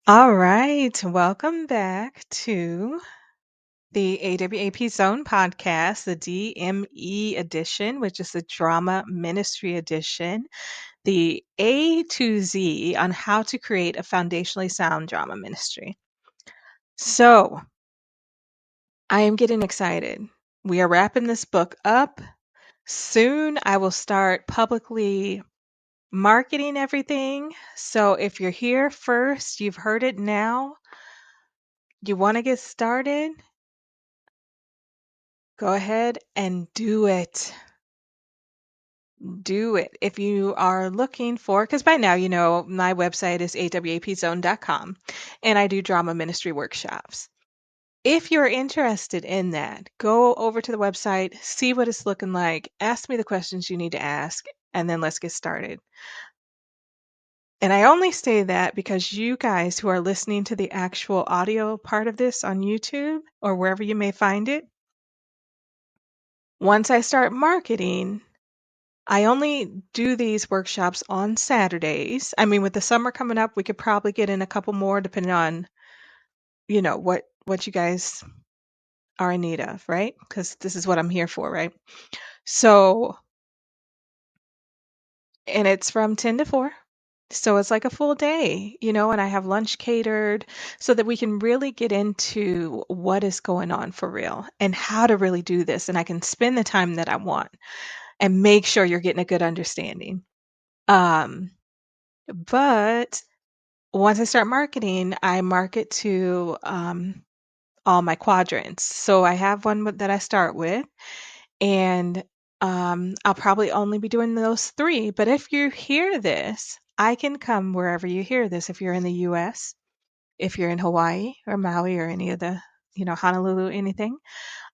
All right, welcome back to the AWAP Zone Podcast, the DME edition, which is the Drama Ministry edition, the A to Z on how to create a foundationally sound drama ministry. So, I am getting excited. We are wrapping this book up. Soon, I will start publicly marketing everything. So, if you're here first, you've heard it now, you want to get started, go ahead and do it. Do it. If you are looking for, because by now you know my website is awapzone.com and I do drama ministry workshops. If you're interested in that, go over to the website, see what it's looking like, ask me the questions you need to ask, and then let's get started. And I only say that because you guys who are listening to the actual audio part of this on YouTube or wherever you may find it, once I start marketing, I only do these workshops on Saturdays. I mean, with the summer coming up, we could probably get in a couple more depending on, what you guys are in need of, right? Because this is what I'm here for, right? So, and it's from 10 to 4. So it's like a full day, and I have lunch catered so that we can really get into what is going on for real and how to really do this. And I can spend the time that I want and make sure you're getting a good understanding. Um, but once I start marketing, I market to all my quadrants. So I have one that I start with, and I'll probably only be doing those 3. But if you hear this, I can come wherever you hear this. If you're in the US, if you're in Hawaii or Maui or any of the, Honolulu, anything.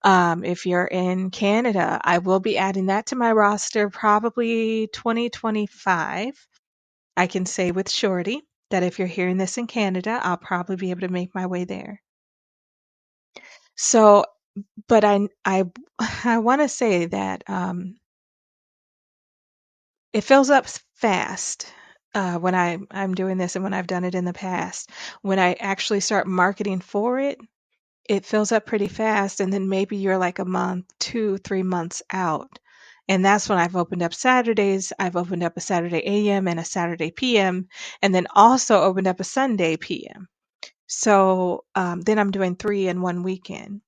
If you're in Canada, I will be adding that to my roster probably 2025. I can say with surety that if you're hearing this in Canada, I'll probably be able to make my way there. So, but I I want to say that it fills up fast when I'm doing this and when I've done it in the past. When I actually start marketing for it, it fills up pretty fast, and then maybe you're like a month, 2, 3 months out. And that's when I've opened up Saturdays. I've opened up a Saturday AM and a Saturday PM, and then also opened up a Sunday PM. So then I'm doing 3 in one weekend.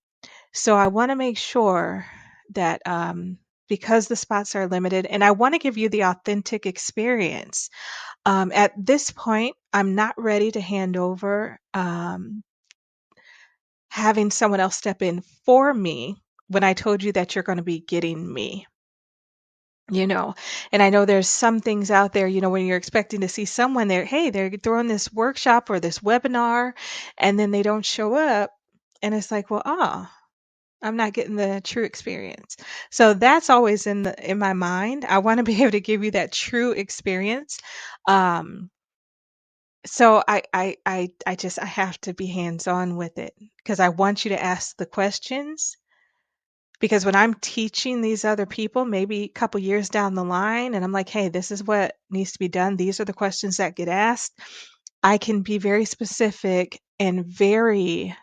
So I want to make sure that because the spots are limited, and I want to give you the authentic experience. At this point, I'm not ready to hand over having someone else step in for me when I told you that you're going to be getting me. And I know there's some things out there, when you're expecting to see someone there, hey, they're throwing this workshop or this webinar, and then they don't show up. And it's like, well, I'm not getting the true experience. So that's always in my mind. I want to be able to give you that true experience. Um, so I have to be hands-on with it because I want you to ask the questions. Because when I'm teaching these other people, maybe a couple years down the line, and I'm like, hey, this is what needs to be done. These are the questions that get asked. I can be very specific and very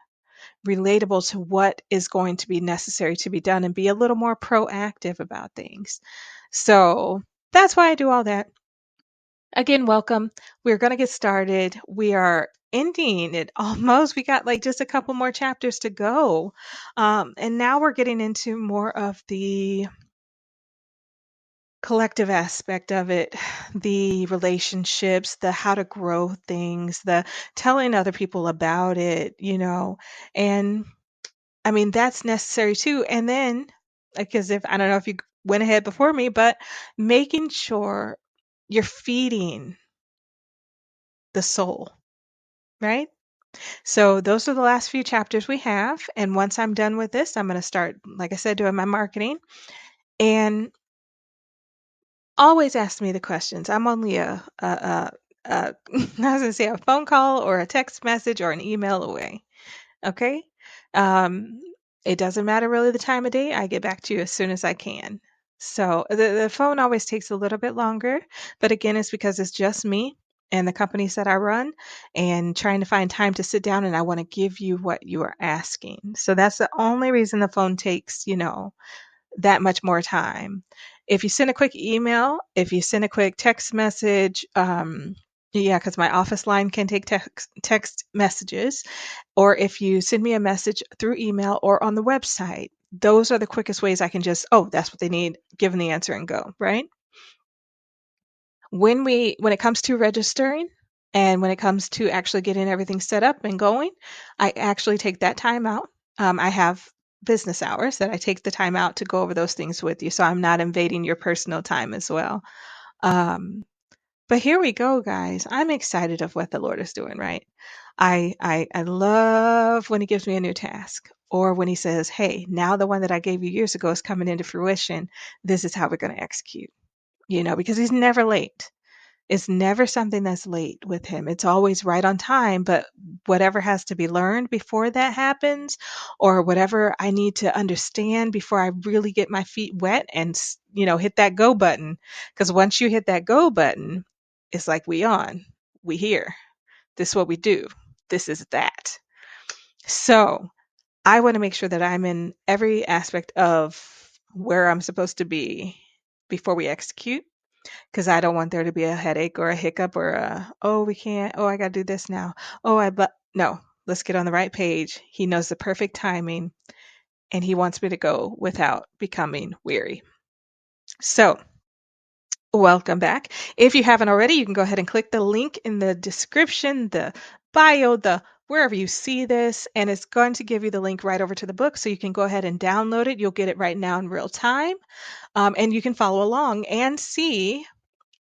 relatable to what is going to be necessary to be done and be a little more proactive about things. So that's why I do all that. Again, welcome. We're going to get started. We are ending it almost. We got like just a couple more chapters to go. And now we're getting into more of the collective aspect of it, the relationships, the how to grow things, the telling other people about it, and I mean, that's necessary too. And then, because if I don't know if you went ahead before me, but making sure you're feeding the soul, right? So those are the last few chapters we have. And once I'm done with this, I'm going to start, like I said, doing my marketing. And always ask me the questions. I'm only I was going to say a phone call or a text message or an email away. Okay. Um, it doesn't matter really the time of day. I get back to you as soon as I can. So the phone always takes a little bit longer, but again, it's because it's just me and the companies that I run, and trying to find time to sit down, and I want to give you what you are asking. So that's the only reason the phone takes, that much more time. If you send a quick email, if you send a quick text message, yeah, because my office line can take text messages, or if you send me a message through email or on the website, those are the quickest ways I can just, oh, that's what they need, give them the answer and go, right? When it comes to registering and when it comes to actually getting everything set up and going, I actually take that time out. I have business hours that I take the time out to go over those things with you, so I'm not invading your personal time as well. Um, but here we go, guys. I'm excited of what the Lord is doing, right? I love when He gives me a new task, or when He says, "Hey, now the one that I gave you years ago is coming into fruition. This is how we're going to execute." Because He's never late. It's never something that's late with Him. It's always right on time, but whatever has to be learned before that happens, or whatever I need to understand before I really get my feet wet and, hit that go button. Because once you hit that go button, it's like we on, we here. This is what we do. This is that. So I want to make sure that I'm in every aspect of where I'm supposed to be before we execute, because I don't want there to be a headache or a hiccup or oh, we can't, oh, I got to do this now. But no, let's get on the right page. He knows the perfect timing, and He wants me to go without becoming weary. So, welcome back. If you haven't already, you can go ahead and click the link in the description, the bio, the wherever you see this, and it's going to give you the link right over to the book, so you can go ahead and download it. You'll get it right now in real time, and you can follow along and see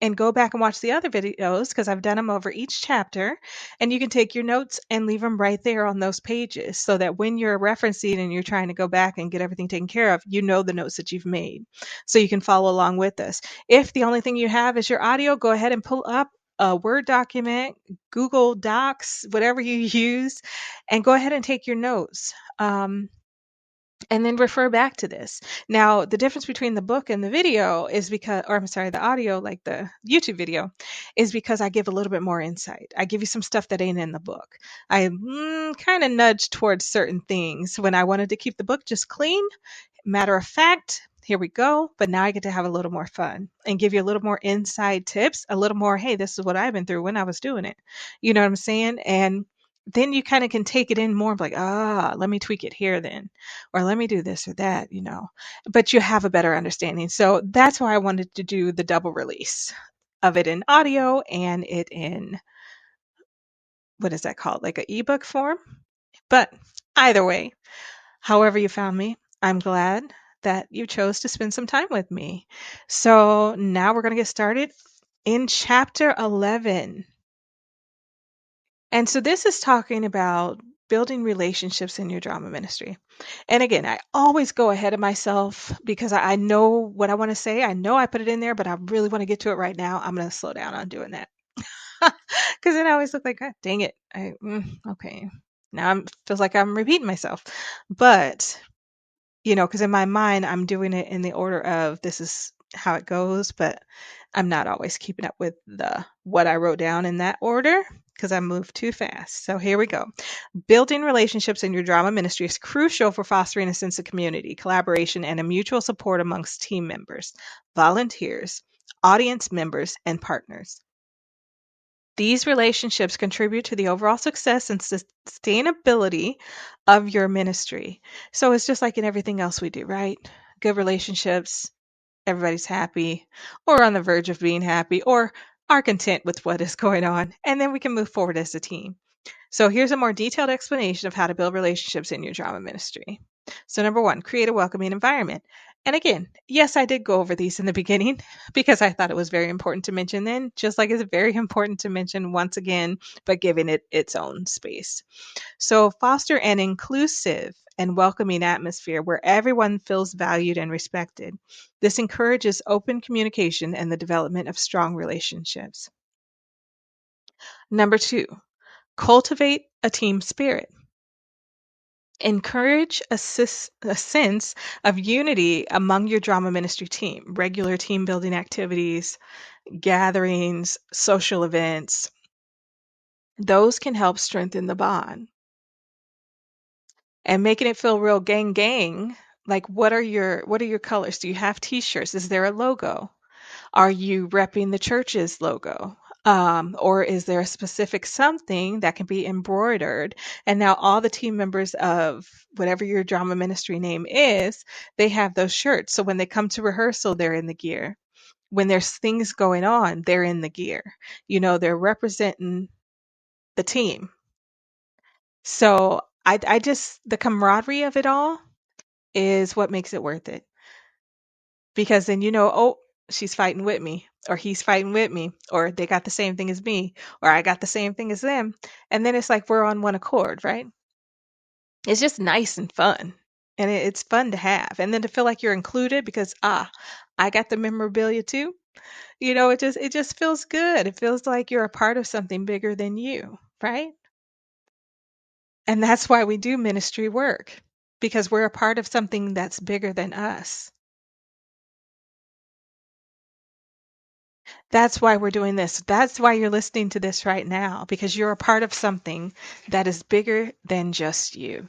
and go back and watch the other videos, because I've done them over each chapter, and you can take your notes and leave them right there on those pages, so that when you're referencing and you're trying to go back and get everything taken care of, you know the notes that you've made, so you can follow along with us. If the only thing you have is your audio, go ahead and pull up a Word document, Google Docs, whatever you use, and go ahead and take your notes. And then refer back to this. Now, the difference between the book and the video is because, or I'm sorry, the audio, like the YouTube video, is because I give a little bit more insight. I give you some stuff that ain't in the book. I kind of nudge towards certain things when I wanted to keep the book just clean. Matter of fact, here we go. But now I get to have a little more fun and give you a little more inside tips, a little more, hey, this is what I've been through when I was doing it. You know what I'm saying? And then you kind of can take it in more like, let me tweak it here then, or let me do this or that. But you have a better understanding. So that's why I wanted to do the double release of it in audio and it in, what is that called? Like an ebook form. But either way, however you found me, I'm glad that you chose to spend some time with me. So now we're going to get started in chapter 11. And so this is talking about building relationships in your drama ministry. And again, I always go ahead of myself because I know what I want to say. I know I put it in there, but I really want to get to it right now. I'm going to slow down on doing that. Because then I always look like, God, dang it. Okay. Now feels like I'm repeating myself. But, because in my mind, I'm doing it in the order of this is how it goes, but I'm not always keeping up with what I wrote down in that order, because I moved too fast. So here we go. Building relationships in your drama ministry is crucial for fostering a sense of community, collaboration, and a mutual support amongst team members, volunteers, audience members, and partners. These relationships contribute to the overall success and sustainability of your ministry. So it's just like in everything else we do, right? Good relationships, everybody's happy or on the verge of being happy or are content with what is going on, and then we can move forward as a team. So here's a more detailed explanation of how to build relationships in your drama ministry. So number 1, create a welcoming environment. And again, yes, I did go over these in the beginning because I thought it was very important to mention then, just like it's very important to mention once again, but giving it its own space. So foster an inclusive and welcoming atmosphere where everyone feels valued and respected. This encourages open communication and the development of strong relationships. Number 2, cultivate a team spirit. Encourage a sense of unity among your drama ministry team. Regular team building activities, gatherings, social events, those can help strengthen the bond. And making it feel real gang gang, like what are your colors? Do you have t-shirts? Is there a logo? Are you repping the church's logo? Or is there a specific something that can be embroidered? And now all the team members of whatever your drama ministry name is, they have those shirts. So when they come to rehearsal, they're in the gear. When there's things going on, they're in the gear. They're representing the team. So I just, the camaraderie of it all is what makes it worth it. Because then oh, she's fighting with me, or he's fighting with me, or they got the same thing as me, or I got the same thing as them. And then it's like we're on one accord, right? It's just nice and fun. And it's fun to have. And then to feel like you're included because, I got the memorabilia too. It just feels good. It feels like you're a part of something bigger than you, right? And that's why we do ministry work, because we're a part of something that's bigger than us. That's why we're doing this. That's why you're listening to this right now, because you're a part of something that is bigger than just you.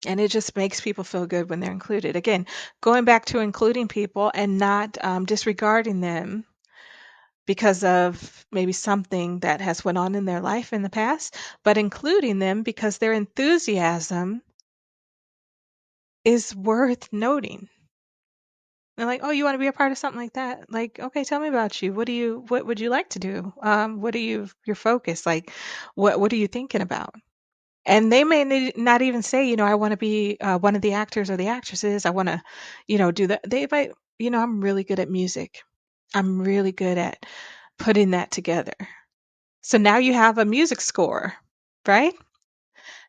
And it just makes people feel good when they're included. Again, going back to including people and not disregarding them because of maybe something that has went on in their life in the past, but including them because their enthusiasm is worth noting. They're like, oh, you want to be a part of something like that? Like, okay, tell me about you. What would you like to do? What are your focus? Like, what are you thinking about? And they may not even say, I want to be one of the actors or the actresses. I want to, do that. They might, I'm really good at music. I'm really good at putting that together. So now you have a music score, right?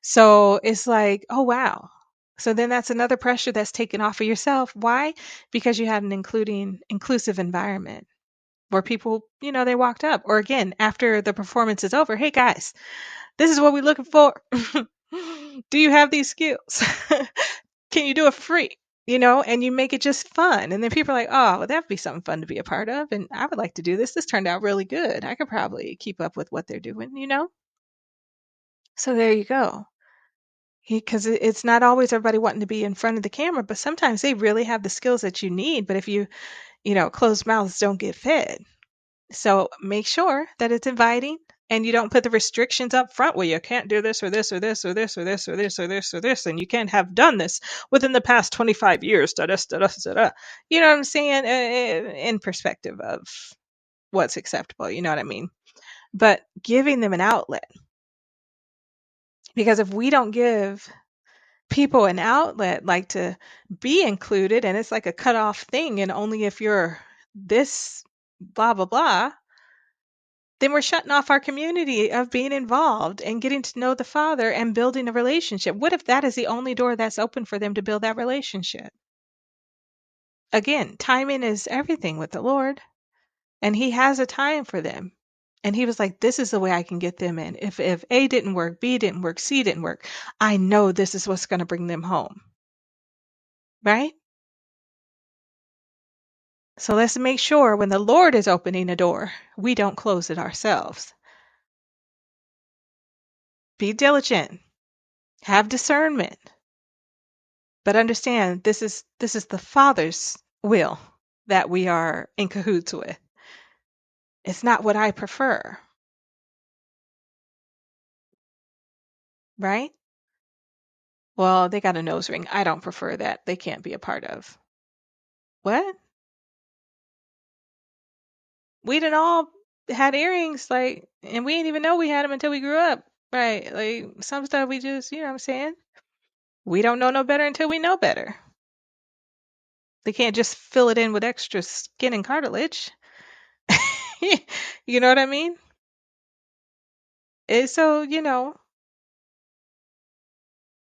So it's like, oh, wow. So then that's another pressure that's taken off of yourself. Why? Because you had an inclusive environment where people, they walked up. Or again, after the performance is over, hey guys, this is what we're looking for. Do you have these skills? Can you do it for free? And you make it just fun. And then people are like, oh, well, that'd be something fun to be a part of. And I would like to do this. This turned out really good. I could probably keep up with what they're doing. So there you go. Because it's not always everybody wanting to be in front of the camera, but sometimes they really have the skills that you need. But if closed mouths don't get fed. So make sure that it's inviting and you don't put the restrictions up front where you can't do this or this or this or this or this or this or this or this, and you can't have done this within the past 25 years. Da, da, da, da, da, da. You know what I'm saying? In perspective of what's acceptable, you know what I mean? But giving them an outlet. Because if we don't give people an outlet, like to be included, and it's like a cutoff thing, and only if you're this blah, blah, blah, then we're shutting off our community of being involved and getting to know the Father and building a relationship. What if that is the only door that's open for them to build that relationship? Again, timing is everything with the Lord, and He has a time for them. And He was like, this is the way I can get them in. If A didn't work, B didn't work, C didn't work, I know this is what's going to bring them home. Right? So let's make sure when the Lord is opening a door, we don't close it ourselves. Be diligent. Have discernment. But understand, this is the Father's will that we are in cahoots with. It's not what I prefer. Right? Well, they got a nose ring. I don't prefer that. They can't be a part of. What? We done all had earrings, like, and we didn't even know we had them until we grew up. Right? Like, some stuff we just, what I'm saying? We don't know no better until we know better. They can't just fill it in with extra skin and cartilage. You know what I mean? So,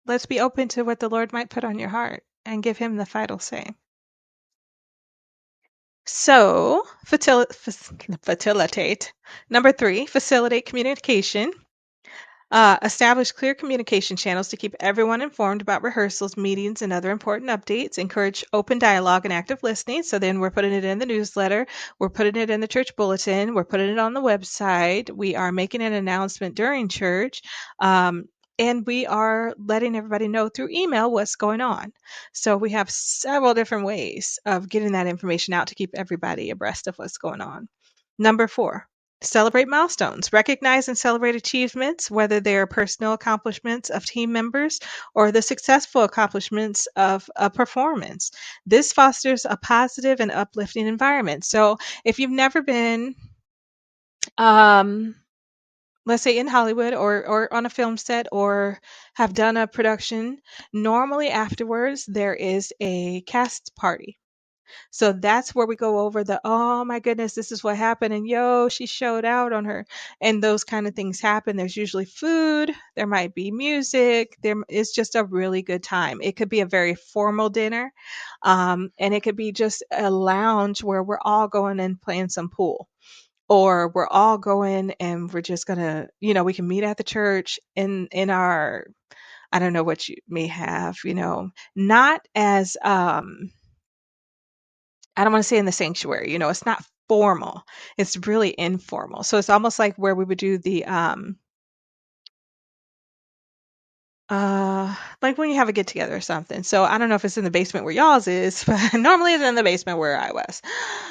let's be open to what the Lord might put on your heart and give Him the final say. So, facilitate. Number 3, facilitate communication. Establish clear communication channels to keep everyone informed about rehearsals, meetings, and other important updates. Encourage open dialogue and active listening. So then we're putting it in the newsletter, we're putting it in the church bulletin, we're putting it on the website, we are making an announcement during church. And we are letting everybody know through email what's going on. So we have several different ways of getting that information out to keep everybody abreast of what's going on. Number 4, celebrate milestones. Recognize and celebrate achievements, whether they are personal accomplishments of team members or the successful accomplishments of a performance. This fosters a positive and uplifting environment. So if you've never been, let's say in Hollywood or on a film set or have done a production, normally afterwards there is a cast party. So that's where we go over the, oh my goodness, this is what happened. And yo, she showed out on her. And those kind of things happen. There's usually food, there might be music, there is just a really good time. It could be a very formal dinner, and it could be just a lounge where we're all going and playing some pool. Or we're all going and we're just gonna, we can meet at the church in our, I don't know what you may have, not as I don't want to say in the sanctuary, it's not formal. It's really informal. So it's almost like where we would do the like when you have a get together or something. So I don't know if it's in the basement where y'all's is, but normally it's in the basement where I was.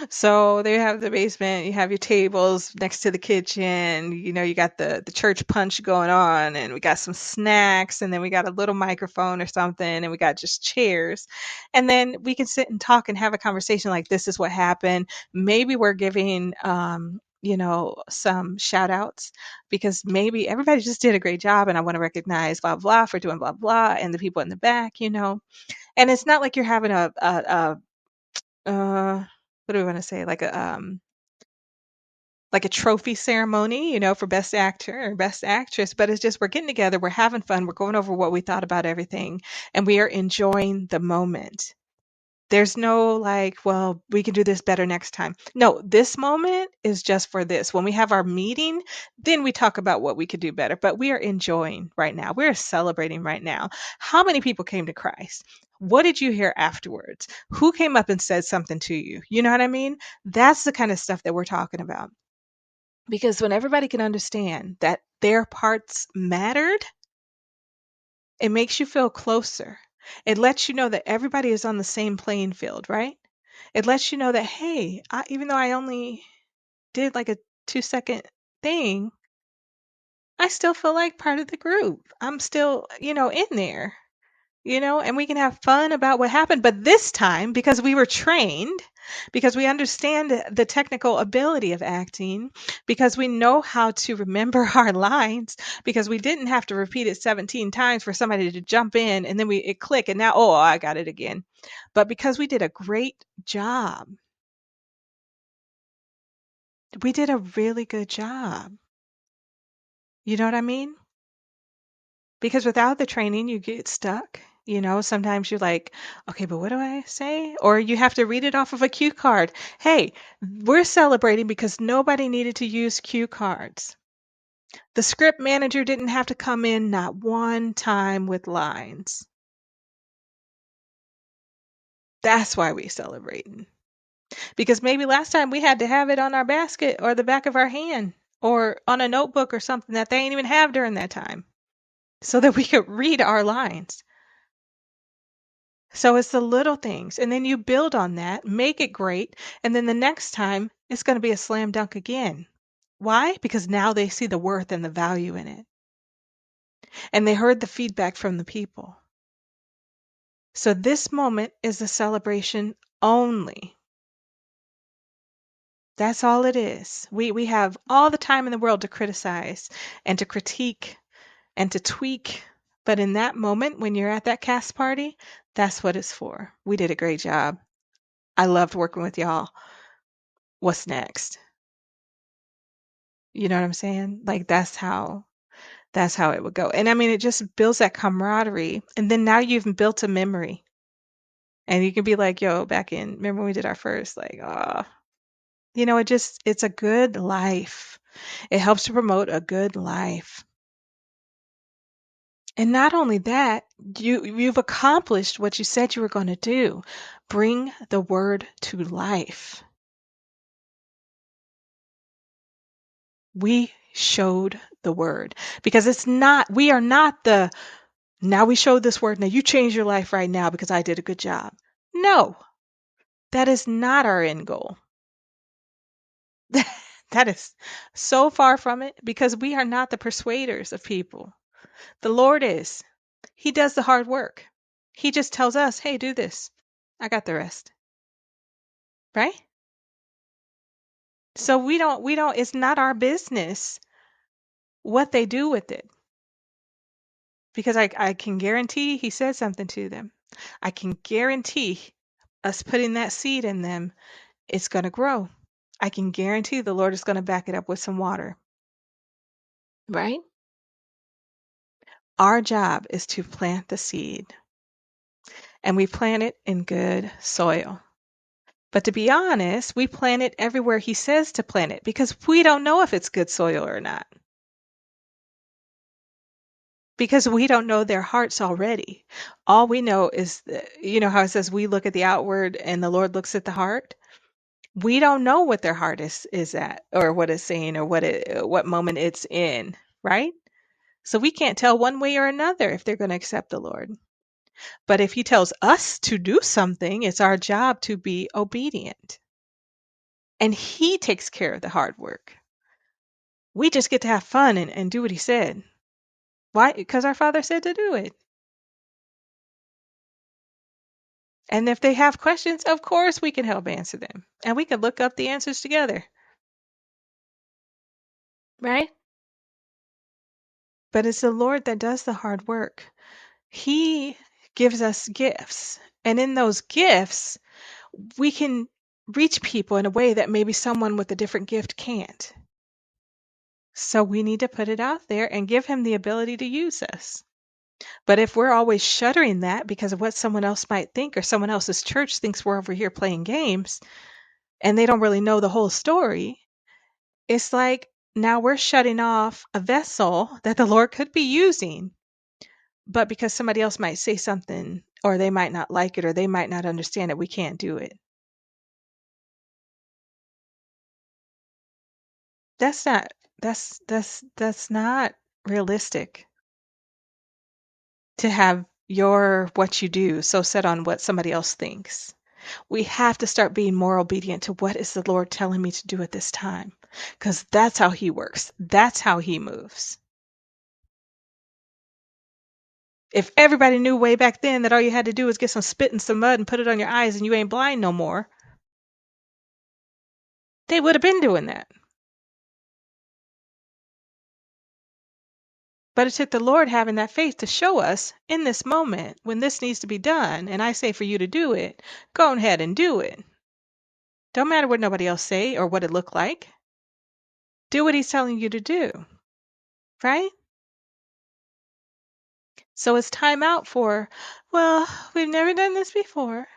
So they have the basement, you have your tables next to the kitchen, you got the church punch going on, and we got some snacks, and then we got a little microphone or something, and we got just chairs. And then we can sit and talk and have a conversation like this is what happened. Maybe we're giving some shout outs because maybe everybody just did a great job and I want to recognize blah blah for doing blah blah and the people in the back. And it's not like you're having what do we want to say, like a trophy ceremony, for best actor or best actress, but it's just we're getting together, we're having fun, we're going over what we thought about everything, and we are enjoying the moment. There's no like, well, we can do this better next time. No, this moment is just for this. When we have our meeting, then we talk about what we could do better. But we are enjoying right now. We're celebrating right now. How many people came to Christ? What did you hear afterwards? Who came up and said something to you? You know what I mean? That's the kind of stuff that we're talking about. Because when everybody can understand that their parts mattered, it makes you feel closer. It lets you know that everybody is on the same playing field, right? It lets you know that, hey, even though I only did like a 2-second thing, I still feel like part of the group. I'm still, in there, and we can have fun about what happened. But this time, because we were trained, because we understand the technical ability of acting, because we know how to remember our lines, because we didn't have to repeat it 17 times for somebody to jump in and then it click and now, oh, I got it again. But because we did a great job, we did a really good job. You know what I mean? Because without the training, you get stuck. Sometimes you're like, okay, but what do I say? Or you have to read it off of a cue card. Hey, we're celebrating because nobody needed to use cue cards. The script manager didn't have to come in not one time with lines. That's why we're celebrating. Because maybe last time we had to have it on our basket or the back of our hand or on a notebook or something that they ain't even have during that time so that we could read our lines. So it's the little things. And then you build on that, make it great. And then the next time, it's going to be a slam dunk again. Why? Because now they see the worth and the value in it. And they heard the feedback from the people. So this moment is a celebration only. That's all it is. We have all the time in the world to criticize and to critique and to tweak. But in that moment, when you're at that cast party, that's what it's for. We did a great job. I loved working with y'all. What's next? You know what I'm saying? Like that's how it would go. And I mean, it just builds that camaraderie. And then now you've built a memory. And you can be like, yo, remember when we did our first, like, it's a good life. It helps to promote a good life. And not only that, you've accomplished what you said you were going to do. Bring the word to life. We showed the word because we are not now we showed this word. Now you change your life right now because I did a good job. No, that is not our end goal. That is so far from it because we are not the persuaders of people. The Lord is. He does the hard work. He just tells us, hey, do this. I got the rest. Right? So we don't, it's not our business what they do with it. Because I can guarantee he said something to them. I can guarantee us putting that seed in them, it's going to grow. I can guarantee the Lord is going to back it up with some water. Right? Our job is to plant the seed, and we plant it in good soil. But to be honest, we plant it everywhere he says to plant it because we don't know if it's good soil or not. Because we don't know their hearts already. All we know is, you know how it says we look at the outward and the Lord looks at the heart? We don't know what their heart is at or what it's saying or what moment it's in, right? So we can't tell one way or another if they're going to accept the Lord. But if he tells us to do something, it's our job to be obedient. And he takes care of the hard work. We just get to have fun and do what he said. Why? Because our Father said to do it. And if they have questions, of course we can help answer them. And we can look up the answers together. Right? But it's the Lord that does the hard work. He gives us gifts. And in those gifts, we can reach people in a way that maybe someone with a different gift can't. So we need to put it out there and give him the ability to use us. But if we're always shuttering that because of what someone else might think or someone else's church thinks we're over here playing games and they don't really know the whole story, it's like now we're shutting off a vessel that the Lord could be using. But because somebody else might say something or they might not like it or they might not understand it, we can't do it. That's not that's not realistic to have your what you do so set on what somebody else thinks. We have to start being more obedient to what is the Lord telling me to do at this time, because that's how he works. That's how he moves. If everybody knew way back then that all you had to do was get some spit and some mud and put it on your eyes and you ain't blind no more, they would have been doing that. But it took the Lord having that faith to show us in this moment when this needs to be done. And I say for you to do it, go ahead and do it. Don't matter what nobody else say or what it looked like. Do what he's telling you to do, right? So it's time out for, well, we've never done this before.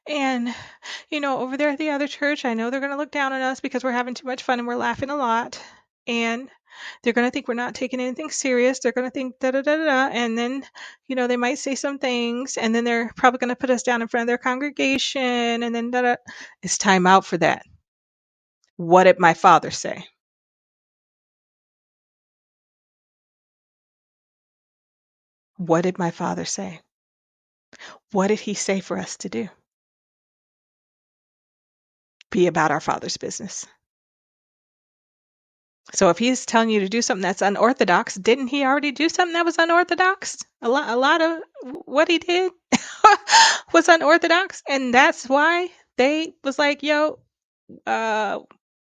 And, over there at the other church, I know they're going to look down on us because we're having too much fun and we're laughing a lot. And they're going to think we're not taking anything serious. They're going to think da da da da. And then, they might say some things. And then they're probably going to put us down in front of their congregation. And then da da. It's time out for that. What did my father say? What did my father say? What did he say for us to do? Be about our Father's business. So if he's telling you to do something that's unorthodox, didn't he already do something that was unorthodox? A lot of what he did was unorthodox, and that's why they was like, "Yo, uh,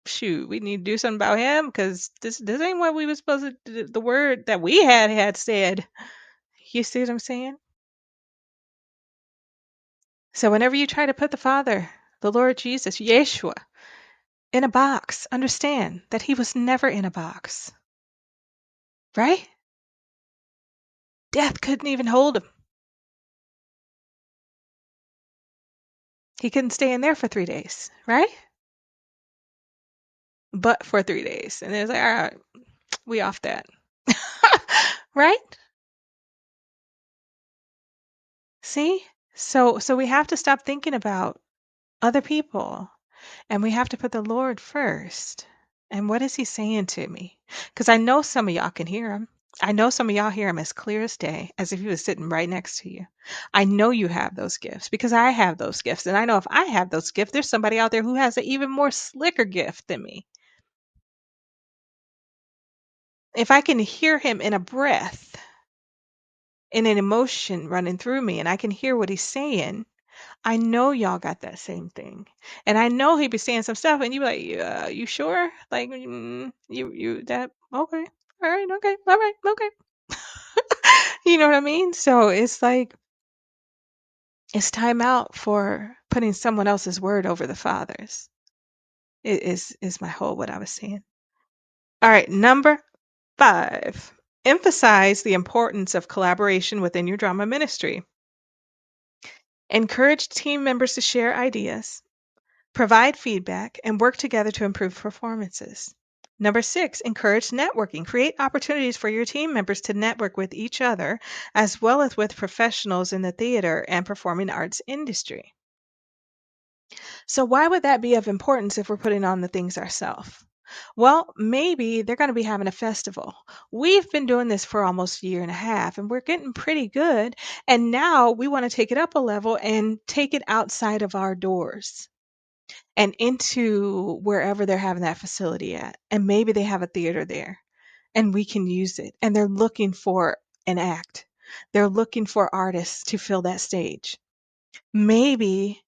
shoot, we need to do something about him because this ain't what we was supposed to do. The word that we had said." You see what I'm saying? So whenever you try to put the Father, the Lord Jesus, Yeshua, in a box, understand that he was never in a box, right? Death couldn't even hold him. He couldn't stay in there for 3 days, right? But for 3 days. And it was like, all right, we off that. Right? See? So we have to stop thinking about other people and we have to put the Lord first. And what is he saying to me? Because I know some of y'all can hear him. I know some of y'all hear him as clear as day, as if he was sitting right next to you. I know you have those gifts because I have those gifts. And I know if I have those gifts, there's somebody out there who has an even more slicker gift than me. If I can hear him in a breath, in an emotion running through me, and I can hear what he's saying, I know y'all got that same thing. And I know he be saying some stuff and you be like, yeah, you sure? Like you that okay. All right, okay, all right, okay. You know what I mean? So it's like it's time out for putting someone else's word over the Father's. It is my whole what I was saying. All right, number 5. Emphasize the importance of collaboration within your drama ministry. Encourage team members to share ideas, provide feedback, and work together to improve performances. Number 6, encourage networking. Create opportunities for your team members to network with each other as well as with professionals in the theater and performing arts industry. So, why would that be of importance if we're putting on the things ourselves? Well, maybe they're going to be having a festival. We've been doing this for almost a year and a half and we're getting pretty good. And now we want to take it up a level and take it outside of our doors and into wherever they're having that facility at. And maybe they have a theater there and we can use it. And they're looking for an act, they're looking for artists to fill that stage. Maybe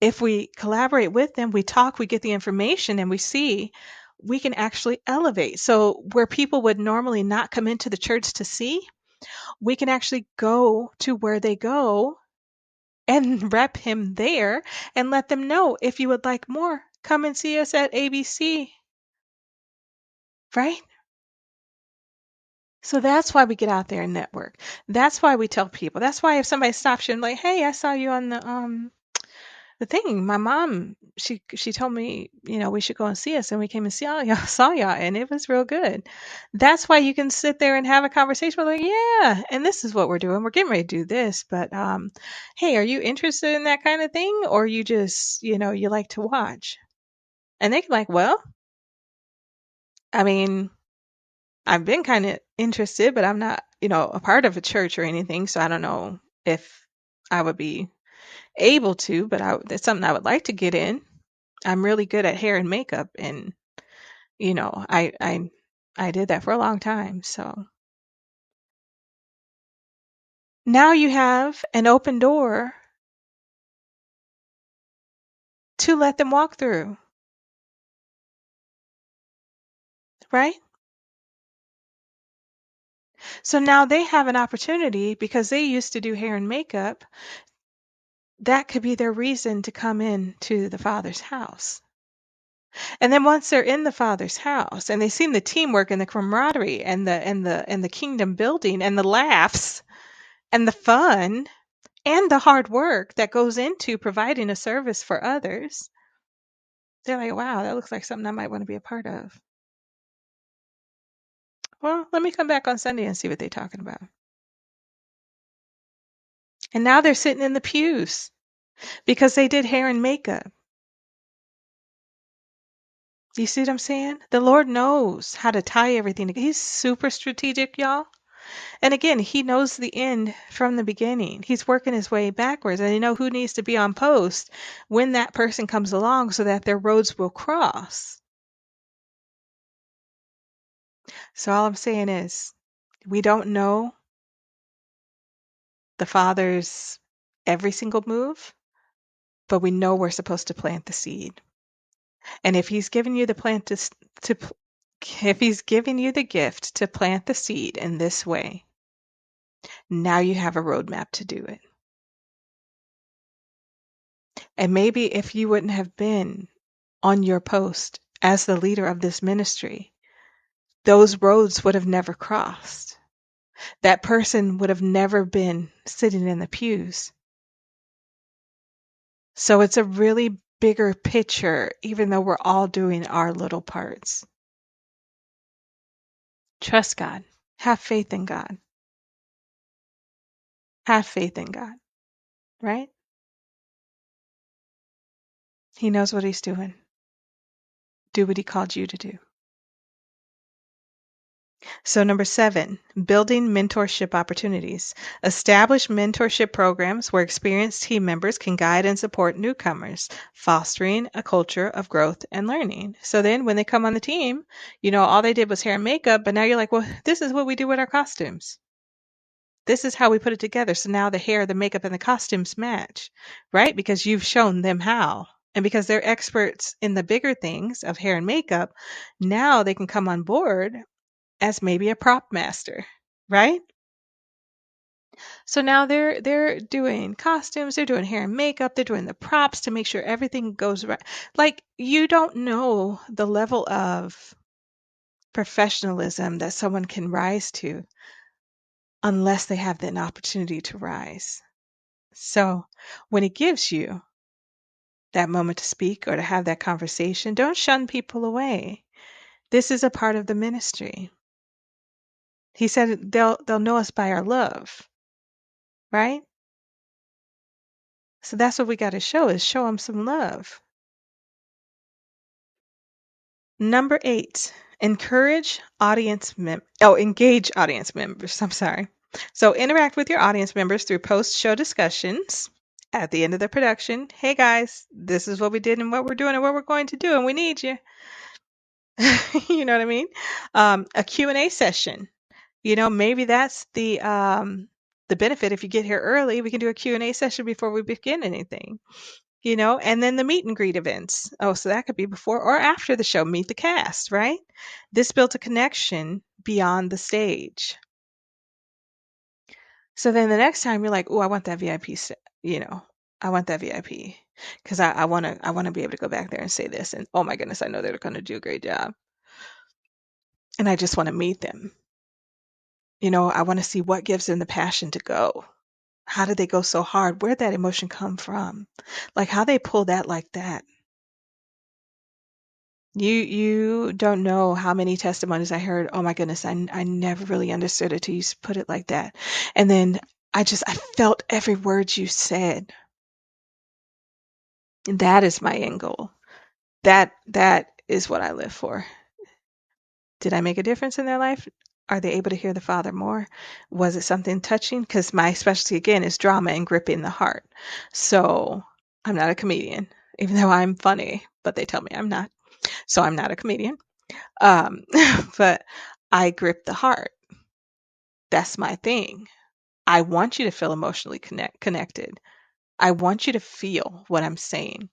if we collaborate with them, we talk, we get the information, and we see we can actually elevate. So, where people would normally not come into the church to see, we can actually go to where they go and rep him there and let them know if you would like more, come and see us at ABC, right? So that's why we get out there and network. That's why we tell people. That's why if somebody stops you and like, hey, I saw you on the thing, my mom, she told me, we should go and see us, and we came and saw y'all, and it was real good. That's why you can sit there and have a conversation with like, yeah, and this is what we're doing. We're getting ready to do this, but hey, are you interested in that kind of thing, or you just, you like to watch? And they can like, well, I mean, I've been kind of interested, but I'm not, a part of a church or anything, so I don't know if I would be able to, but that's something I would like to get in. I'm really good at hair and makeup and I did that for a long time. So now you have an open door to let them walk through, right? So now they have an opportunity because they used to do hair and makeup. That could be their reason to come in to the Father's house. And then once they're in the Father's house and they see the teamwork and the camaraderie and the kingdom building and the laughs and the fun and the hard work that goes into providing a service for others, they're like, wow, that looks like something I might want to be a part of. Well, let me come back on Sunday and see what they're talking about. And now they're sitting in the pews because they did hair and makeup. You see what I'm saying? The Lord knows how to tie everything together. He's super strategic, y'all. And again, he knows the end from the beginning. He's working his way backwards, and you know who needs to be on post when that person comes along so that their roads will cross. So all I'm saying is, we don't know the Father's every single move, but we know we're supposed to plant the seed. And if he's given you the if he's giving you the gift to plant the seed in this way, now you have a roadmap to do it. And maybe if you wouldn't have been on your post as the leader of this ministry, those roads would have never crossed. That person would have never been sitting in the pews. So it's a really bigger picture, even though we're all doing our little parts. Trust God. Have faith in God. Have faith in God. right? He knows what he's doing. Do what he called you to do. So, number 7, building mentorship opportunities. Establish mentorship programs where experienced team members can guide and support newcomers, fostering a culture of growth and learning. So then when they come on the team, all they did was hair and makeup, but now you're like, well, this is what we do with our costumes. This is how we put it together. So now the hair, the makeup, and the costumes match, right? Because you've shown them how. And because they're experts in the bigger things of hair and makeup, now they can come on board as maybe a prop master, right? So now they're doing costumes, they're doing hair and makeup, they're doing the props to make sure everything goes right. Like you don't know the level of professionalism that someone can rise to unless they have an opportunity to rise. So when he gives you that moment to speak or to have that conversation, don't shun people away. This is a part of the ministry. He said they'll know us by our love, right? So that's what we got to show them some love. Number 8, engage audience members. I'm sorry. So interact with your audience members through post-show discussions at the end of the production. Hey guys, this is what we did and what we're doing and what we're going to do, and we need you. You know what I mean? A Q&A session. Maybe that's the benefit. If you get here early, we can do a Q&A session before we begin anything. And then the meet and greet events. Oh, so that could be before or after the show. Meet the cast, right? This built a connection beyond the stage. So then the next time you're like, oh, I want that VIP, I want that VIP because I want to be able to go back there and say this. And oh my goodness, I know they're going to do a great job. And I just want to meet them. I want to see what gives them the passion to go. How did they go so hard? Where'd that emotion come from? Like how they pull that like that. You don't know how many testimonies I heard. Oh my goodness, I never really understood it till you put it like that. And then I felt every word you said. That is my end goal. That is what I live for. Did I make a difference in their life? Are they able to hear the Father more? Was it something touching? Because my specialty again is drama and gripping the heart. So I'm not a comedian, even though I'm funny, but they tell me I'm not. So I'm not a comedian. Um, but I grip the heart. That's my thing. I want you to feel emotionally connected. I want you to feel what I'm saying.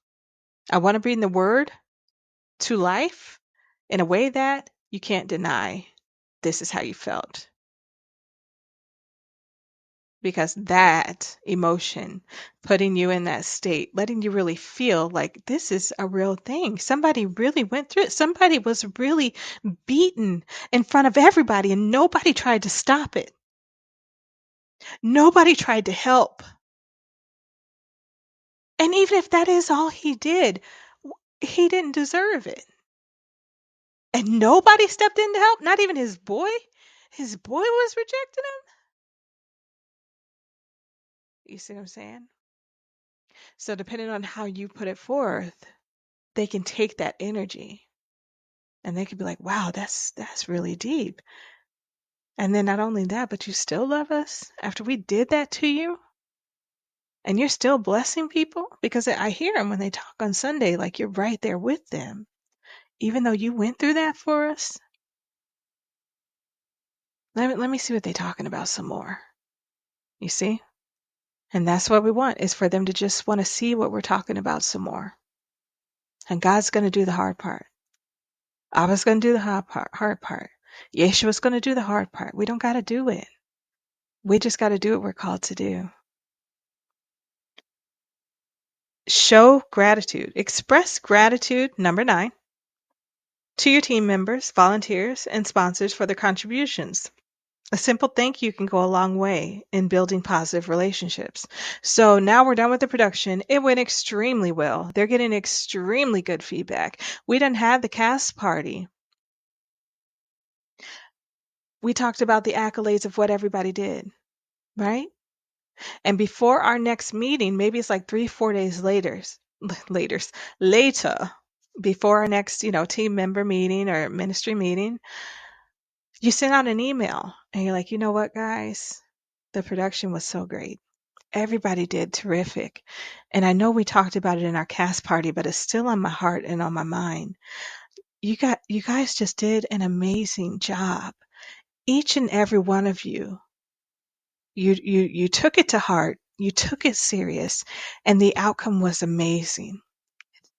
I want to bring the word to life in a way that you can't deny this is how you felt. Because that emotion, putting you in that state, letting you really feel like this is a real thing. Somebody really went through it. Somebody was really beaten in front of everybody and nobody tried to stop it. Nobody tried to help. And even if that is all he did, he didn't deserve it. And nobody stepped in to help, not even his boy. His boy was rejecting him. You see what I'm saying? So depending on how you put it forth, they can take that energy and they could be like, wow, that's really deep. And then not only that, but you still love us after we did that to you. And you're still blessing people because I hear them when they talk on Sunday, like you're right there with them. Even though you went through that for us, let me see what they're talking about some more. You see? And that's what we want, is for them to just want to see what we're talking about some more. And God's going to do the hard part. Abba's going to do the hard part. Yeshua's going to do the hard part. We don't got to do it. We just got to do what we're called to do. Show gratitude. Express gratitude, number 9, to your team members, volunteers, and sponsors for their contributions. A simple thank you can go a long way in building positive relationships. So now we're done with the production. It went extremely well. They're getting extremely good feedback. We didn't have the cast party. We talked about the accolades of what everybody did, right? And before our next meeting, maybe it's like 3, 4 days later, before our next, team member meeting or ministry meeting, you send out an email and you're like, you know what, guys? The production was so great. Everybody did terrific. And I know we talked about it in our cast party, but it's still on my heart and on my mind. You guys just did an amazing job. Each and every one of you. You took it to heart. You took it serious, and the outcome was amazing.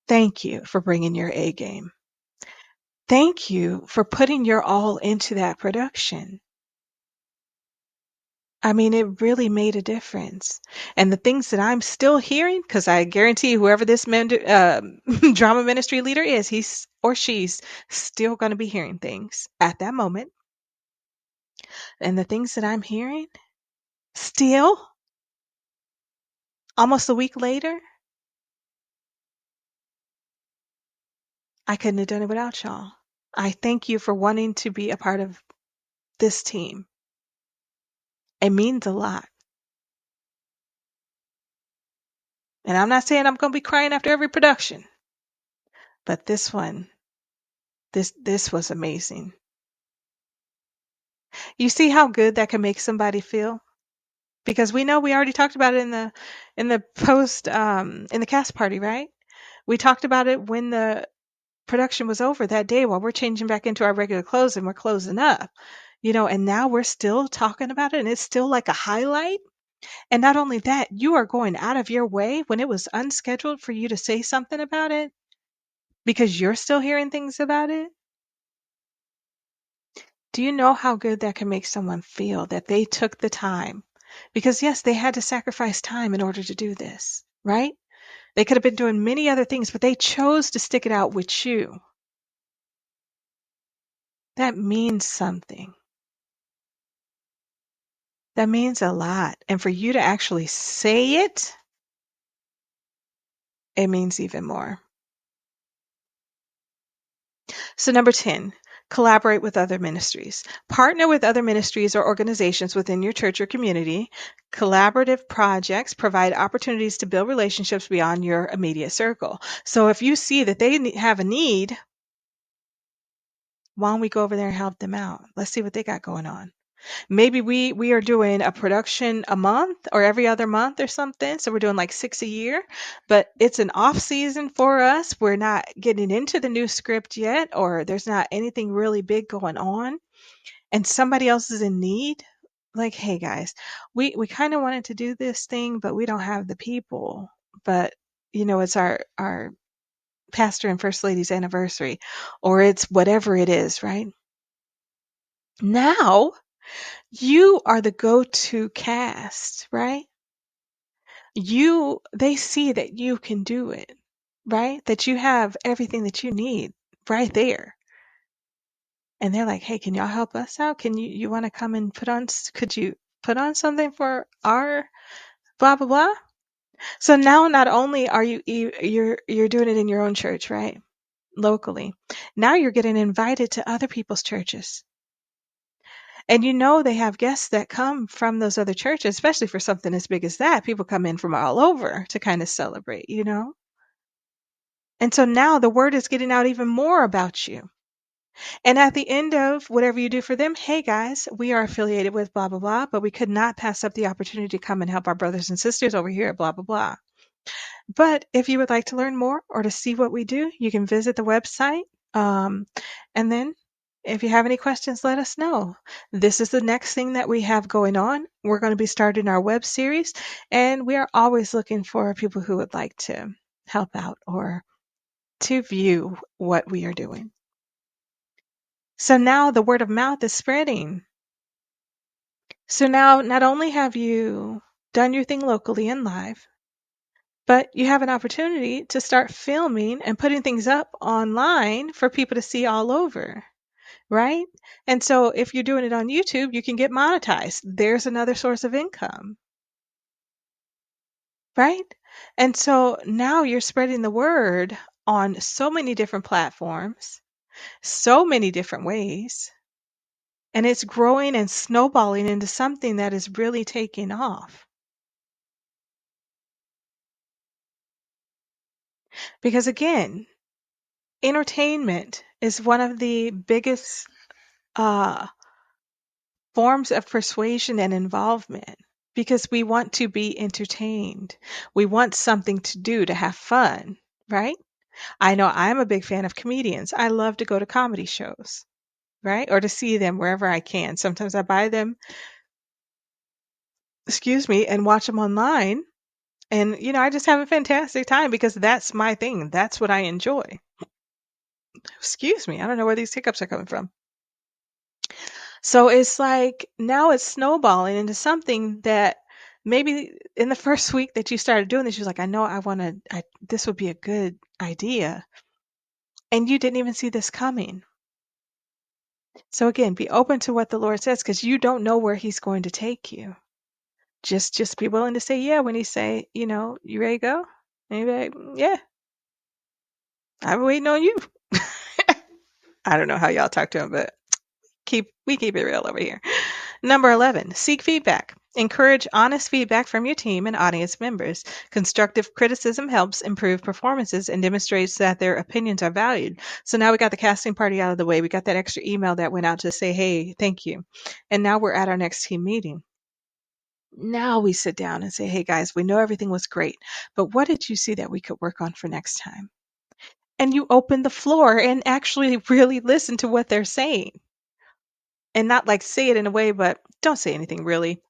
Thank you for bringing your A game. Thank you for putting your all into that production. I mean, it really made a difference. And the things that I'm still hearing, because I guarantee whoever this drama ministry leader is, he's or she's still going to be hearing things at that moment. And the things that I'm hearing, still, almost a week later, I couldn't have done it without y'all. I thank you for wanting to be a part of this team. It means a lot. And I'm not saying I'm going to be crying after every production, but this one, this was amazing. You see how good that can make somebody feel? Because we know we already talked about it in the post in the cast party, right? We talked about it when the production was over that day while we're changing back into our regular clothes and we're closing up. And now we're still talking about it and it's still like a highlight. And not only that, you are going out of your way when it was unscheduled for you to say something about it because you're still hearing things about it. Do you know how good that can make someone feel that they took the time? Because yes, they had to sacrifice time in order to do this, right? They could have been doing many other things, but they chose to stick it out with you. That means something. That means a lot. And for you to actually say it, it means even more. So number 10, collaborate with other ministries. Partner with other ministries or organizations within your church or community. Collaborative projects provide opportunities to build relationships beyond your immediate circle. So if you see that they have a need, why don't we go over there and help them out? Let's see what they got going on. Maybe we are doing a production a month or every other month or something. So we're doing like 6 a year, but it's an off season for us. We're not getting into the new script yet, or there's not anything really big going on. And somebody else is in need. Like, hey guys, we kind of wanted to do this thing, but we don't have the people. But it's our pastor and first lady's anniversary, or it's whatever it is, right? Now you are the go-to cast, right? They see that you can do it, right? That you have everything that you need right there. And they're like, hey, can y'all help us out? You want to come and could you put on something for our blah, blah, blah? So now not only are you're doing it in your own church, right? Locally. Now you're getting invited to other people's churches. And they have guests that come from those other churches, especially for something as big as that. People come in from all over to kind of celebrate, And so now the word is getting out even more about you. And at the end of whatever you do for them, hey guys, we are affiliated with blah, blah, blah, but we could not pass up the opportunity to come and help our brothers and sisters over here at blah, blah, blah. But if you would like to learn more or to see what we do, you can visit the website. And then if you have any questions, let us know. This is the next thing that we have going on. We're going to be starting our web series, and we are always looking for people who would like to help out or to view what we are doing. So now the word of mouth is spreading. So now not only have you done your thing locally and live, but you have an opportunity to start filming and putting things up online for people to see all over, right? And so if you're doing it on YouTube, you can get monetized. There's another source of income, right? And so now you're spreading the word on so many different platforms, so many different ways, and it's growing and snowballing into something that is really taking off. Because again, entertainment is one of the biggest uh, forms of persuasion and involvement because we want to be entertained. We want something to do to have fun, right? I know I'm a big fan of comedians. I love to go to comedy shows, right? Or to see them wherever I can. Sometimes I buy them, excuse me, and watch them online. And, I just have a fantastic time because that's my thing. That's what I enjoy. Excuse me. I don't know where these hiccups are coming from. So it's like now it's snowballing into something that maybe in the first week that you started doing this, you're like, I know this would be a good idea. And you didn't even see this coming. So again, be open to what the Lord says because you don't know where He's going to take you. Just be willing to say yeah when He say, you ready to go? And you be like, yeah, I'm waiting on you. I don't know how y'all talk to Him, but we keep it real over here. Number 11, seek feedback. Encourage honest feedback from your team and audience members. Constructive criticism helps improve performances and demonstrates that their opinions are valued. So now we got the casting party out of the way. We got that extra email that went out to say, hey, thank you. And now we're at our next team meeting. Now we sit down and say, hey guys, we know everything was great, but what did you see that we could work on for next time? And you open the floor and actually really listen to what they're saying. And not like say it in a way, but don't say anything really.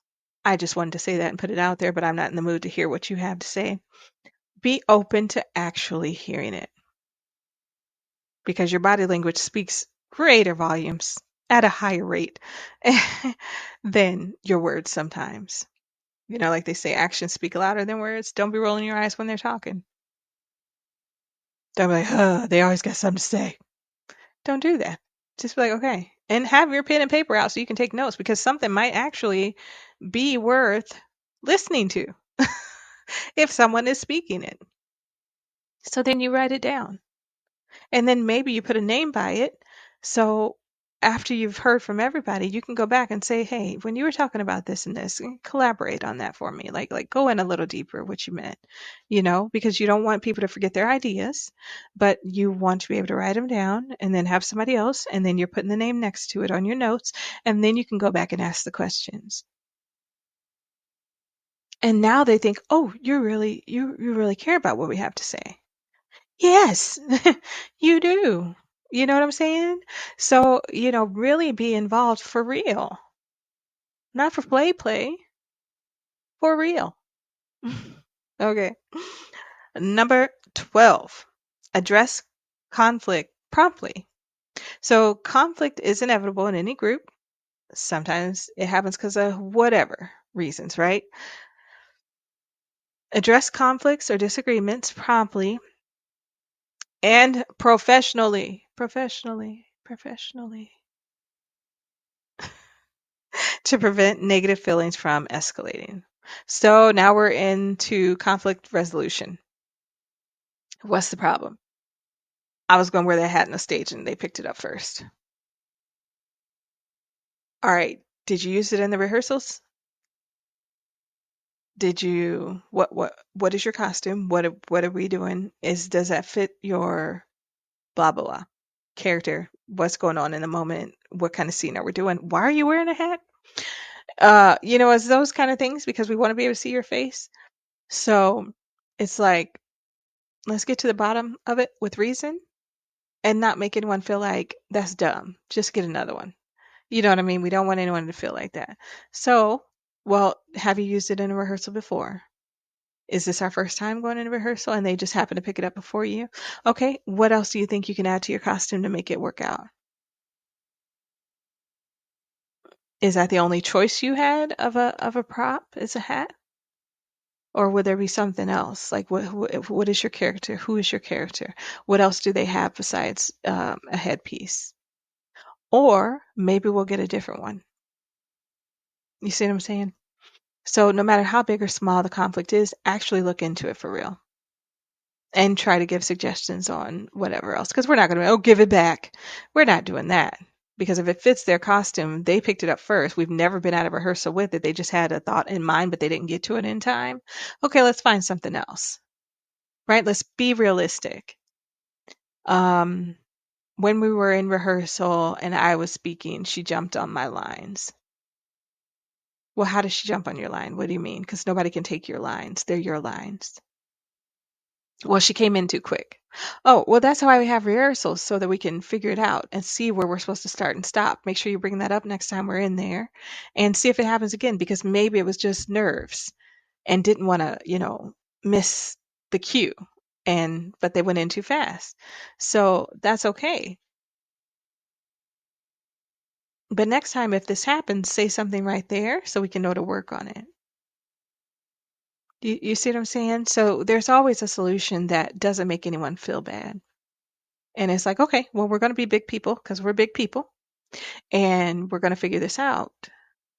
I just wanted to say that and put it out there, but I'm not in the mood to hear what you have to say. Be open to actually hearing it because your body language speaks greater volumes at a higher rate than your words sometimes. Like they say, actions speak louder than words. Don't be rolling your eyes when they're talking. Don't be like, they always got something to say. Don't do that. Just be like, okay. And have your pen and paper out so you can take notes because something might actually be worth listening to if someone is speaking it. So then you write it down. And then maybe you put a name by it. So after you've heard from everybody, you can go back and say, hey, when you were talking about this and this, collaborate on that for me. Like go in a little deeper what you meant, because you don't want people to forget their ideas, but you want to be able to write them down and then have somebody else. And then you're putting the name next to it on your notes. And then you can go back and ask the questions. And now they think, oh, you really care about what we have to say. Yes, you do. You know what I'm saying? So, really be involved for real. Not for play, for real. Okay. Number 12, address conflict promptly. So, conflict is inevitable in any group. Sometimes it happens because of whatever reasons, right? Address conflicts or disagreements promptly and professionally. Professionally. To prevent negative feelings from escalating. So now we're into conflict resolution. What's the problem? I was going to wear that hat on the stage and they picked it up first. All right. Did you use it in the rehearsals? Did you what is your costume? What are we doing? Does that fit your blah blah blah character? What's going on in the moment? What kind of scene are we doing? Why are you wearing a hat? It's those kind of things because we want to be able to see your face. So it's like, let's get to the bottom of it with reason and not make anyone feel like that's dumb. Just get another one. You know what I mean? We don't want anyone to feel like that. So, well, have you used it in a rehearsal before? Is this our first time going in a rehearsal and they just happen to pick it up before you? Okay, what else do you think you can add to your costume to make it work out? Is that the only choice you had of a prop? Is a hat? Or would there be something else? Like what is your character? Who is your character? What else do they have besides a headpiece? Or maybe we'll get a different one. You see what I'm saying? So no matter how big or small the conflict is, actually look into it for real. And try to give suggestions on whatever else. Because we're not going to, give it back. We're not doing that. Because if it fits their costume, they picked it up first. We've never been out of rehearsal with it. They just had a thought in mind, but they didn't get to it in time. Okay, let's find something else. right? Let's be realistic. When we were in rehearsal and I was speaking, she jumped on my lines. Well, how does she jump on your line? What do you mean? Because nobody can take your lines. They're your lines. Well, she came in too quick. Oh, well, that's why we have rehearsals so that we can figure it out and see where we're supposed to start and stop. Make sure you bring that up next time we're in there and see if it happens again because maybe it was just nerves and didn't want to, miss the cue but they went in too fast. So that's okay. But next time if this happens, say something right there so we can know to work on it. You see what I'm saying? So there's always a solution that doesn't make anyone feel bad. And it's like, okay, well, we're going to be big people because we're big people and we're going to figure this out.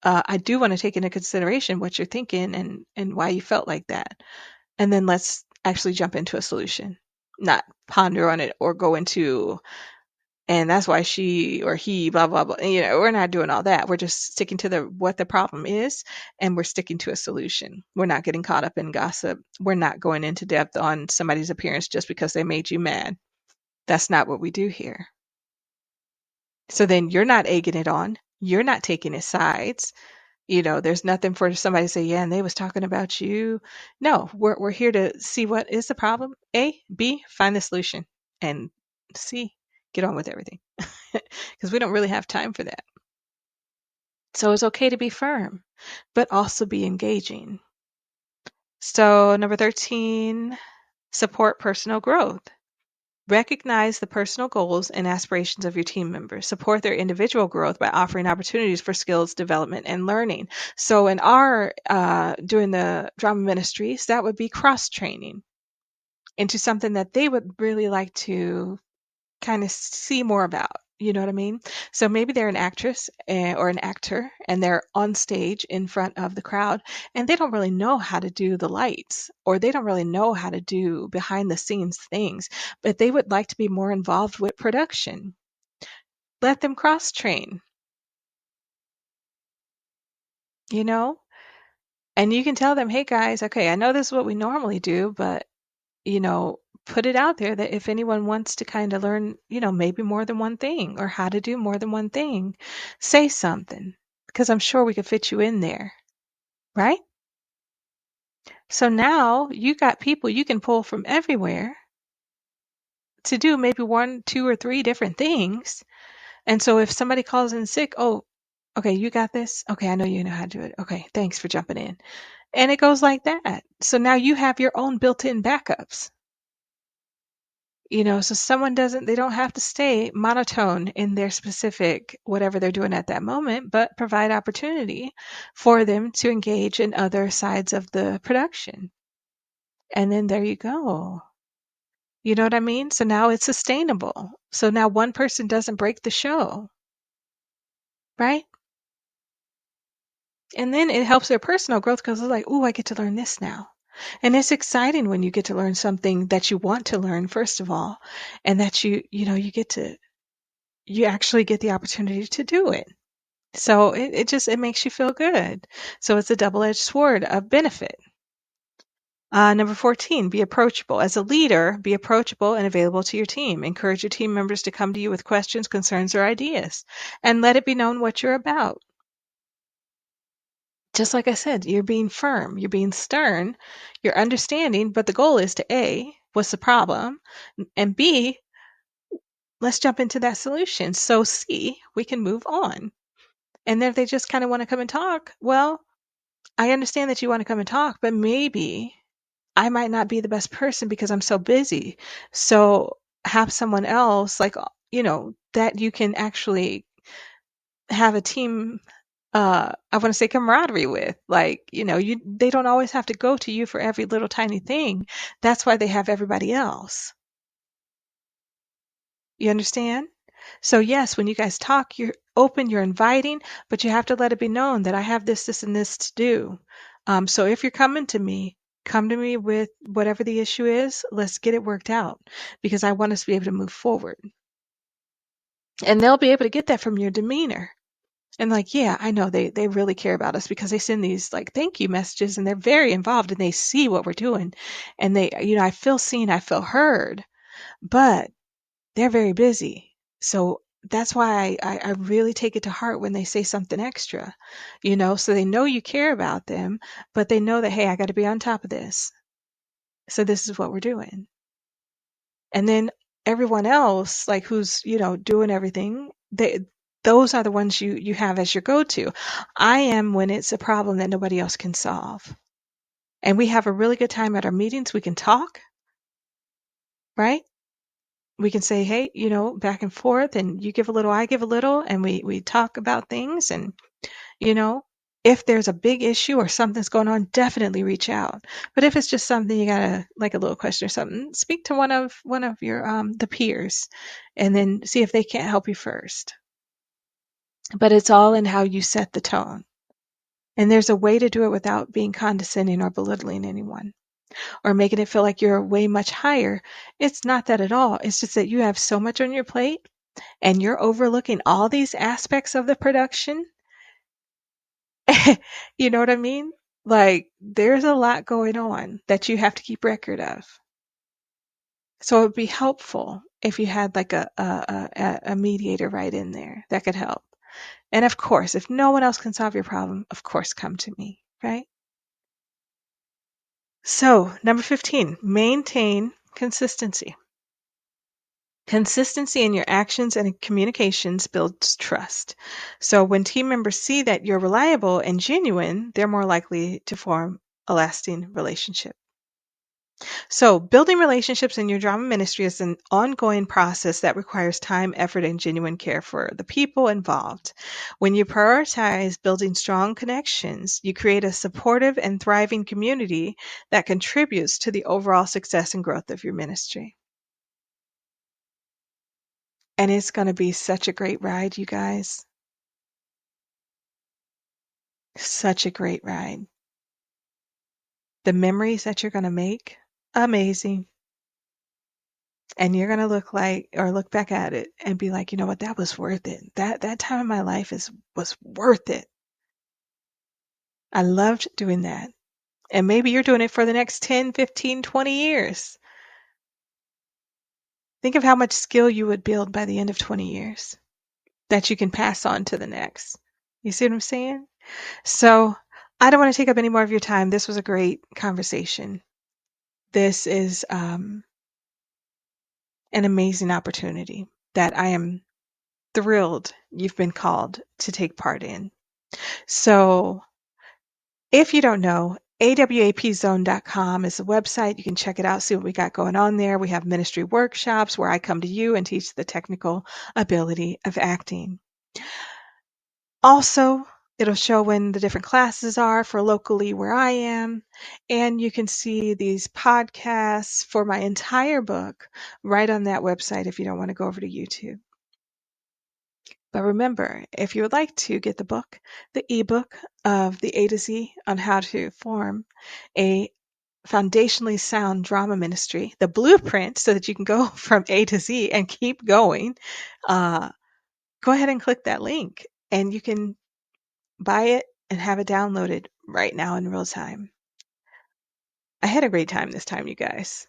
I do want to take into consideration what you're thinking and why you felt like that. And then let's actually jump into a solution, not ponder on it or go into, and that's why she or he, blah, blah, blah. We're not doing all that. We're just sticking to what the problem is and we're sticking to a solution. We're not getting caught up in gossip. We're not going into depth on somebody's appearance just because they made you mad. That's not what we do here. So then you're not egging it on. You're not taking his sides. There's nothing for somebody to say, yeah, and they was talking about you. No, we're here to see what is the problem. A, B, find the solution. And C, get on with everything. Because we don't really have time for that. So it's okay to be firm, but also be engaging. So number 13, support personal growth. Recognize the personal goals and aspirations of your team members. Support their individual growth by offering opportunities for skills development and learning. So in our doing the drama ministries, that would be cross-training into something that they would really like to kind of see more about. You know what I mean? So maybe they're an actress or an actor and they're on stage in front of the crowd and they don't really know how to do the lights or they don't really know how to do behind the scenes things, but they would like to be more involved with production. Let them cross train, you know? And you can tell them, hey guys, okay, I know this is what we normally do, but put it out there that if anyone wants to kind of learn, maybe more than one thing or how to do more than one thing, say something because I'm sure we could fit you in there, right? So now you got people you can pull from everywhere to do maybe one, two, or three different things. And so if somebody calls in sick, oh, okay, you got this. Okay, I know you know how to do it. Okay, thanks for jumping in. And it goes like that. So now you have your own built-in backups. So they don't have to stay monotone in their specific whatever they're doing at that moment, but provide opportunity for them to engage in other sides of the production. And then there you go. You know what I mean? So now it's sustainable. So now one person doesn't break the show, right? And then it helps their personal growth because it's like, oh, I get to learn this now. And it's exciting when you get to learn something that you want to learn, first of all, and that you actually get the opportunity to do it. So it makes you feel good. So it's a double-edged sword of benefit. Number 14, be approachable. As a leader, be approachable and available to your team. Encourage your team members to come to you with questions, concerns, or ideas, and let it be known what you're about. Just like I said, you're being firm, you're being stern, you're understanding, but the goal is to A, what's the problem? And B, let's jump into that solution. So C, we can move on. And then if they just kind of want to come and talk, well, I understand that you want to come and talk, but maybe I might not be the best person because I'm so busy. So have someone else, like, that you can actually have a team, I want to say camaraderie with. Like, they don't always have to go to you for every little tiny thing. That's why they have everybody else. You understand? So yes, when you guys talk, you're open, you're inviting, but you have to let it be known that I have this, and this to do. So if you're coming to me, come to me with whatever the issue is. Let's get it worked out because I want us to be able to move forward. And they'll be able to get that from your demeanor. And like, yeah, I know they really care about us because they send these like thank you messages and they're very involved and they see what we're doing. And they, I feel seen, I feel heard, but they're very busy. So that's why I really take it to heart when they say something extra, so they know you care about them, but they know that, hey, I got to be on top of this. So this is what we're doing. And then everyone else, like who's, doing everything, those are the ones you have as your go-to. I am when it's a problem that nobody else can solve. And we have a really good time at our meetings. We can talk, right? We can say, hey, back and forth, and you give a little, I give a little, and we talk about things. And, you know, if there's a big issue or something's going on, definitely reach out. But if it's just something you gotta, like a little question or something, speak to one of your the peers, and then see if they can't help you first. But it's all in how you set the tone. And there's a way to do it without being condescending or belittling anyone or making it feel like you're way much higher. It's not that at all. It's just that you have so much on your plate and you're overlooking all these aspects of the production. You know what I mean? Like, there's a lot going on that you have to keep record of. So it would be helpful if you had like a mediator right in there that could help. And of course, if no one else can solve your problem, of course, come to me, right? So, number 15, maintain consistency. Consistency in your actions and communications builds trust. So when team members see that you're reliable and genuine, they're more likely to form a lasting relationship. So building relationships in your drama ministry is an ongoing process that requires time, effort, and genuine care for the people involved. When you prioritize building strong connections, you create a supportive and thriving community that contributes to the overall success and growth of your ministry. And it's going to be such a great ride, you guys. Such a great ride. The memories that you're going to make, amazing. And you're going to look back at it and be like, you know what, that was worth it. That time in my life was worth it. I loved doing that. And maybe you're doing it for the next 10, 15, 20 years. Think of how much skill you would build by the end of 20 years that you can pass on to the next. You see what I'm saying? So I don't want to take up any more of your time. This was a great conversation. This is an amazing opportunity that I am thrilled you've been called to take part in. So if you don't know, awapzone.com is the website. You can check it out, see what we got going on there. We have ministry workshops where I come to you and teach the technical ability of acting. Also, it'll show when the different classes are for locally where I am. And you can see these podcasts for my entire book right on that website if you don't want to go over to YouTube. But remember, if you would like to get the book, the ebook of the A to Z on how to form a foundationally sound drama ministry, the blueprint so that you can go from A to Z and keep going, go ahead and click that link and you can buy it and have it downloaded right now in real time. I had a great time this time, you guys.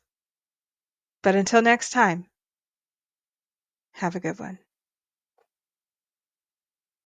But until next time, have a good one.